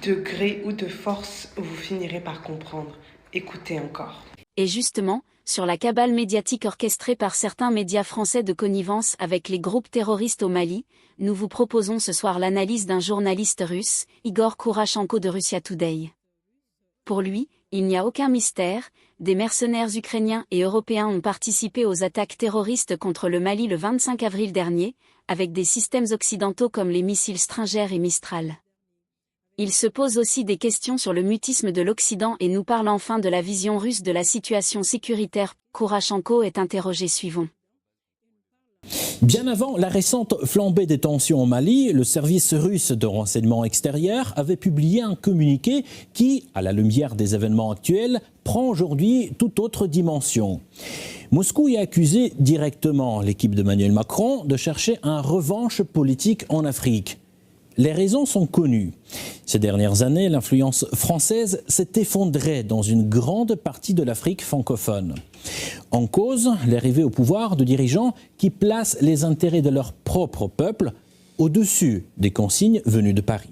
De gré ou de force, vous finirez par comprendre. Écoutez encore. Et justement, sur la cabale médiatique orchestrée par certains médias français de connivence avec les groupes terroristes au Mali, nous vous proposons ce soir l'analyse d'un journaliste russe, Igor Kourachenko de Russia Today. Pour lui, il n'y a aucun mystère, des mercenaires ukrainiens et européens ont participé aux attaques terroristes contre le Mali le 25 avril dernier, avec des systèmes occidentaux comme les missiles Stinger et Mistral. Il se pose aussi des questions sur le mutisme de l'Occident et nous parle enfin de la vision russe de la situation sécuritaire. Kourachenko est interrogé suivant. Bien avant la récente flambée des tensions au Mali, le service russe de renseignement extérieur avait publié un communiqué qui, à la lumière des événements actuels, prend aujourd'hui toute autre dimension. Moscou y a accusé directement l'équipe d'Emmanuel Macron de chercher un revanche politique en Afrique. Les raisons sont connues. Ces dernières années, l'influence française s'est effondrée dans une grande partie de l'Afrique francophone. En cause, l'arrivée au pouvoir de dirigeants qui placent les intérêts de leur propre peuple au-dessus des consignes venues de Paris.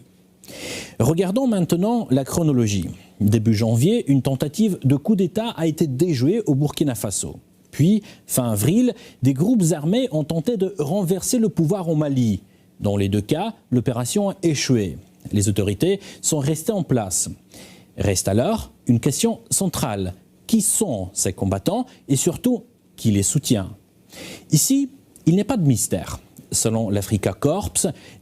Regardons maintenant la chronologie. Début janvier, une tentative de coup d'État a été déjouée au Burkina Faso. Puis, fin avril, des groupes armés ont tenté de renverser le pouvoir au Mali. Dans les deux cas, l'opération a échoué. Les autorités sont restées en place. Reste alors une question centrale. Qui sont ces combattants et surtout, qui les soutient? Ici, il n'y a pas de mystère. Selon l'Africa Corps,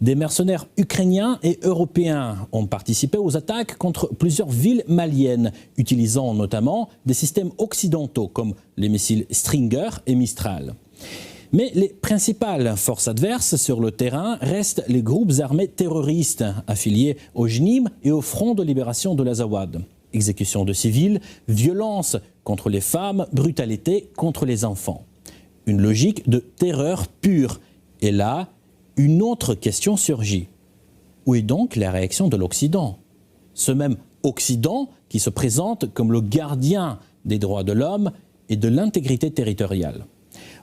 des mercenaires ukrainiens et européens ont participé aux attaques contre plusieurs villes maliennes, utilisant notamment des systèmes occidentaux comme les missiles Stinger et Mistral. Mais les principales forces adverses sur le terrain restent les groupes armés terroristes affiliés au JNIM et au Front de libération de l'Azawad. Exécution de civils, violence contre les femmes, brutalité contre les enfants. Une logique de terreur pure. Et là, une autre question surgit. Où est donc la réaction de l'Occident? Ce même Occident qui se présente comme le gardien des droits de l'homme et de l'intégrité territoriale.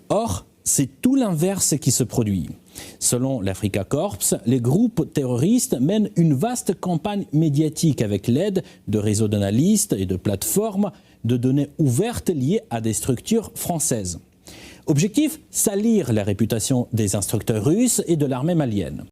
Or, c'est tout l'inverse qui se produit. Selon l'Africa Corps, les groupes terroristes mènent une vaste campagne médiatique avec l'aide de réseaux d'analystes et de plateformes de données ouvertes liées à des structures françaises. Objectif, salir la réputation des instructeurs russes et de l'armée malienne.